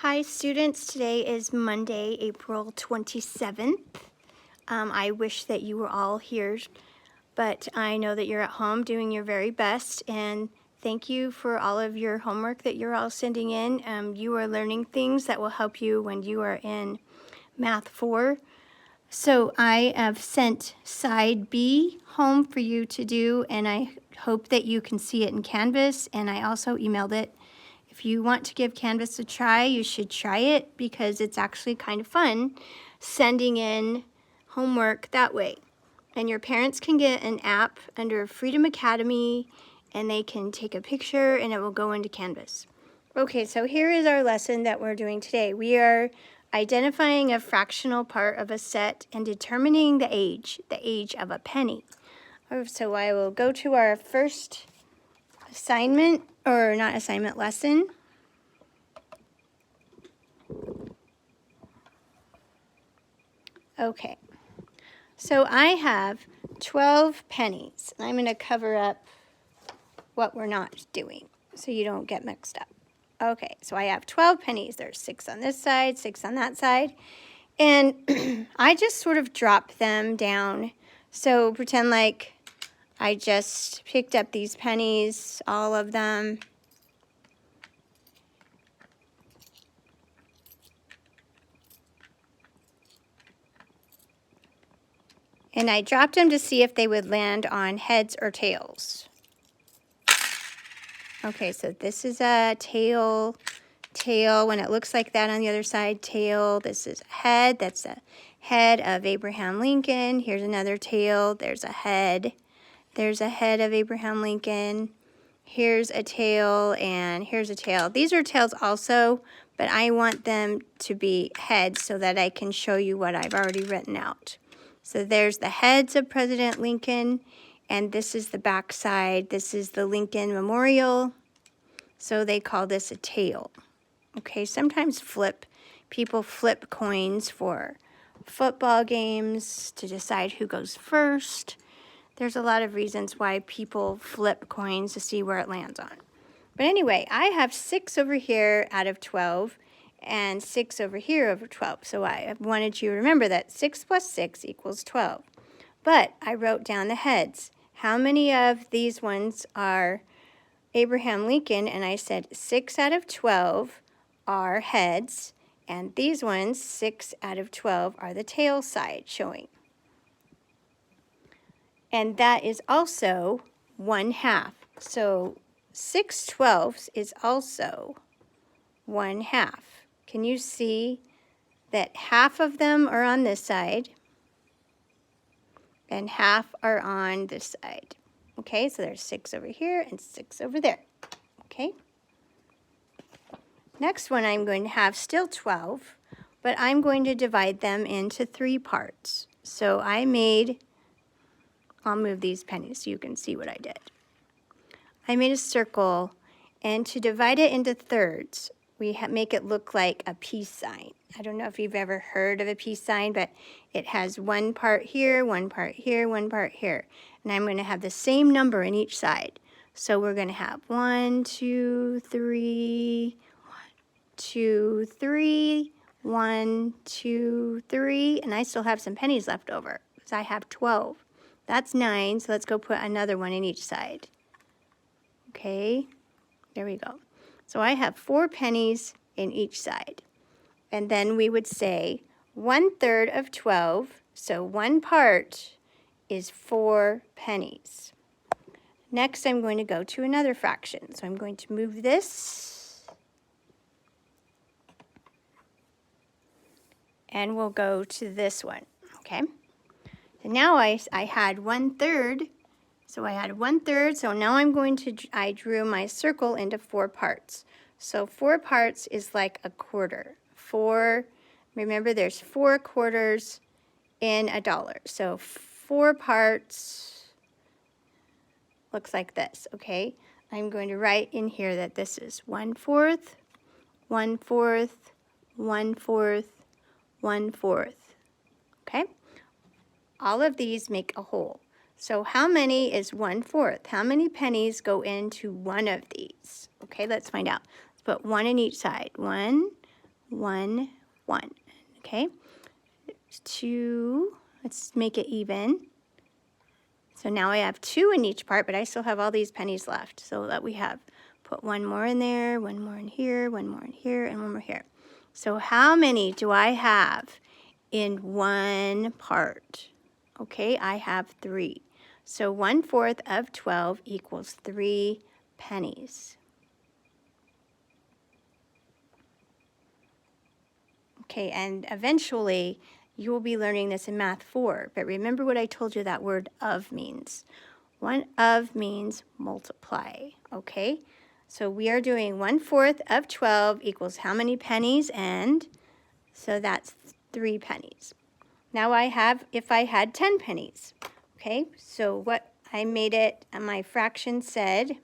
Hi students, today is Monday, April 27th. I wish that you were all here, but I know that you're at home doing your very best, and thank you for all of your homework that you're all sending in. You are learning things that will help you when you are in Math 4. So I have sent side B home for you to do, and I hope that you can see it in Canvas, and I also emailed it. If you want to give Canvas a try, you should try it because it's actually kind of fun sending in homework that way. And your parents can get an app under Freedom Academy, and they can take a picture and it will go into Canvas. Okay, so here is our lesson that we're doing today. We are identifying a fractional part of a set and determining the age of a penny. So I will go to our first assignment, or not assignment, lesson. Okay, so I have 12 pennies. I'm going to cover up what we're not doing so you don't get mixed up. Okay, so I have 12 pennies. There's 6 on this side, 6 on that side. And I just sort of drop them down. So pretend like I just picked up these pennies, all of them. And I dropped them to see if they would land on heads or tails. Okay, so this is a tail. When it looks like that on the other side, tail. This is a head. That's the head of Abraham Lincoln. Here's another tail. There's a head. There's a head of Abraham Lincoln. Here's a tail, and here's a tail. These are tails also, but I want them to be heads so that I can show you what I've already written out. So there's the heads of President Lincoln, and this is the back side. This is the Lincoln Memorial, so they call this a tail. Okay, sometimes people flip coins for football games to decide who goes first. There's a lot of reasons why people flip coins to see where it lands on. But anyway, I have 6 over here out of 12 and 6 over here over 12. So I wanted you to remember that 6 plus 6 equals 12. But I wrote down the heads. How many of these ones are Abraham Lincoln? And I said 6 out of 12 are heads. And these ones, 6 out of 12, are the tail side showing. And that is also 1/2. So 6/12 is also 1/2. Can you see that half of them are on this side and half are on this side? Okay, so there's 6 over here and 6 over there. Okay. Next one I'm going to have still 12, but I'm going to divide them into 3 parts. So I'll move these pennies so you can see what I did. I made a circle, and to divide it into thirds, we make it look like a peace sign. I don't know if you've ever heard of a peace sign, but it has one part here, one part here, one part here. And I'm going to have the same number in each side. So we're going to have 1, 2, 3, 1, 2, 3, 1, 2, 3, and I still have some pennies left over because I have 12. That's 9, so let's go put another one in each side. Okay, there we go. So I have 4 pennies in each side. And then we would say 1/3 of 12, so 1 part is 4 pennies. Next, I'm going to go to another fraction. So I'm going to move this, and we'll go to this one, okay? And now I had 1/3, so I had 1/3, so now I drew my circle into 4 parts. So 4 parts is like a quarter. Remember there's 4 quarters in a dollar. So 4 parts looks like this, okay? I'm going to write in here that this is 1/4, 1/4, 1/4, 1/4, okay? All of these make a whole. So how many is 1/4? How many pennies go into one of these? Okay, let's find out. Let's put 1 in each side. 1, 1, 1. Okay, 2, let's make it even. So now I have 2 in each part, but I still have all these pennies left. So that we have, put 1 more in there, 1 more in here, 1 more in here, and 1 more here. So how many do I have in one part? Okay, I have 3. So 1/4 of 12 equals 3 pennies. Okay, and eventually you will be learning this in Math 4. But remember what I told you that word of means. 1 of means multiply, okay? So we are doing 1/4 of 12 equals how many pennies? And so that's 3 pennies. Now I have, if I had 10 pennies, okay? So what I made it, my fraction said,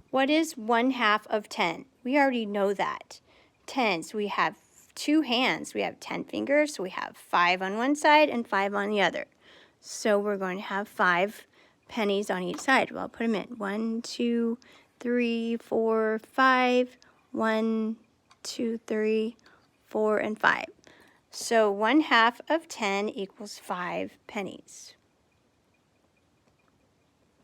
what is 1/2 of 10? We already know that. 10, so we have 2 hands. We have 10 fingers, so we have 5 on one side and 5 on the other. So we're going to have 5 pennies on each side. Well, I'll put them in. 1, 2, 3, 4, 5. 1, 2, 3, 4, and 5. So 1/2 of 10 equals 5 pennies.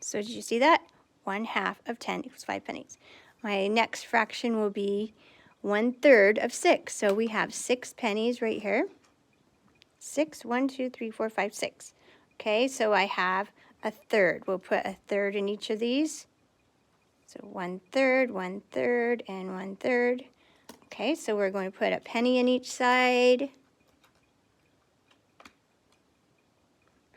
So did you see that? 1/2 of 10 equals 5 pennies. My next fraction will be 1/3 of 6. So we have 6 pennies right here. 6, 1, 2, 3, 4, 5, 6. Okay, so I have a third. We'll put a third in each of these. So 1/3, 1/3, and 1/3. Okay, so we're going to put a penny in each side.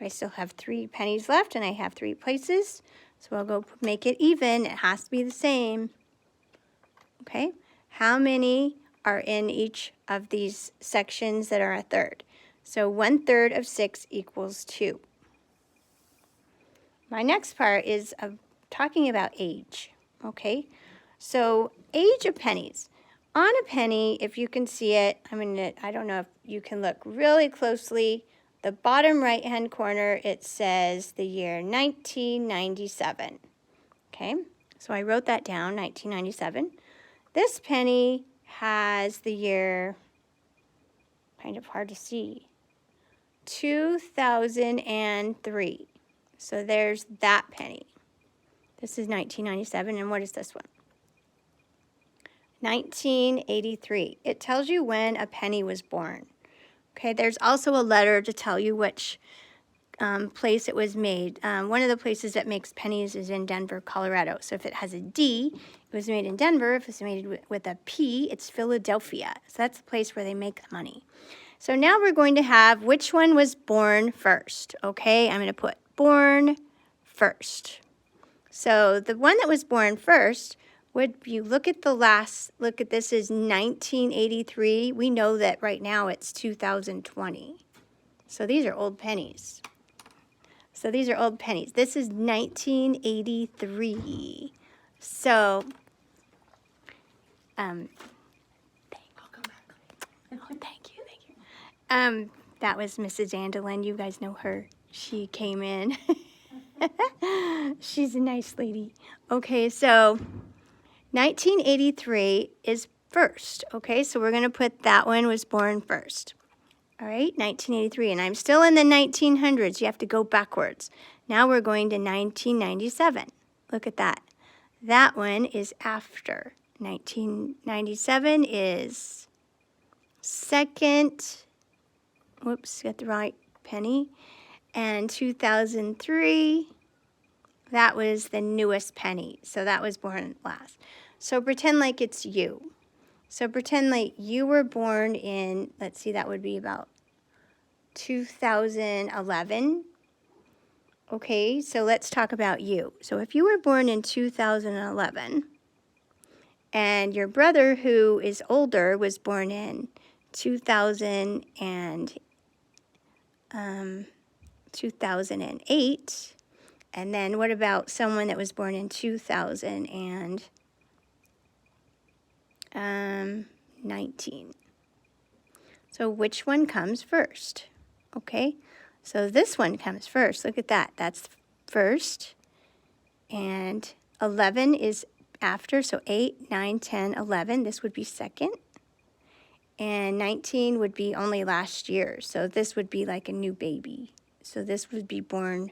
I still have 3 pennies left, and I have 3 places. So I'll go make it even. It has to be the same. Okay, how many are in each of these sections that are a third? So 1/3 of 6 equals 2. My next part is talking about age. Okay, so age of pennies. On a penny, if you can see it, I don't know if you can look really closely. The bottom right-hand corner, it says the year 1997. Okay, so I wrote that down, 1997. This penny has the year, kind of hard to see, 2003. So there's that penny. This is 1997, and what is this one? 1983. It tells you when a penny was born. Okay, there's also a letter to tell you which place it was made. One of the places that makes pennies is in Denver, Colorado. So if it has a D, it was made in Denver. If it's made with a P, it's Philadelphia. So that's the place where they make the money. So now we're going to have which one was born first. Okay, I'm going to put born first. So the one that was born first, would you look at the last, look at this is 1983. We know that right now it's 2020. So these are old pennies. So these are old pennies. This is 1983. So, I'll come back. Oh, thank you. That was Mrs. Andelin. You guys know her. She came in. She's a nice lady. Okay, so 1983 is first. Okay, so we're going to put that one was born first. All right, 1983, and I'm still in the 1900s. You have to go backwards. Now we're going to 1997. Look at that. That one is after. 1997 is second. Whoops, got the right penny. And 2003, that was the newest penny. So that was born last. So pretend like it's you. So pretend like you were born in, let's see, that would be about 2011. Okay, so let's talk about you. So if you were born in 2011, and your brother who is older was born in 2008, and then what about someone that was born in 2019? So which one comes first? Okay, so this one comes first. Look at that. That's first. And 11 is after, so 8, 9, 10, 11. This would be second. and 19 would be only last year. So this would be like a new baby. So this would be born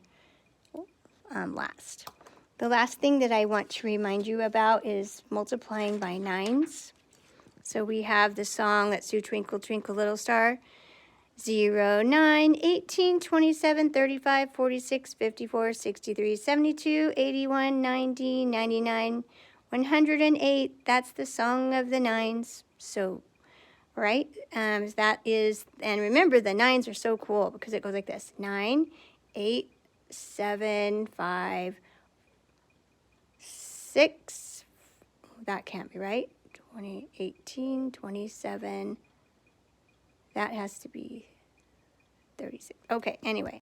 last. The last thing that I want to remind you about is multiplying by nines. So we have the song, let's do Twinkle, Twinkle, Little Star. 0, 9, 18, 27, 35, 46, 54, 63, 72, 81, 90, 99, 108. That's the song of the nines. So, right? That is, and remember the nines are so cool because it goes like this. 9, 8, 7, 5, 6. That can't be right. 20, 18, 27. That has to be 36. Okay, anyway.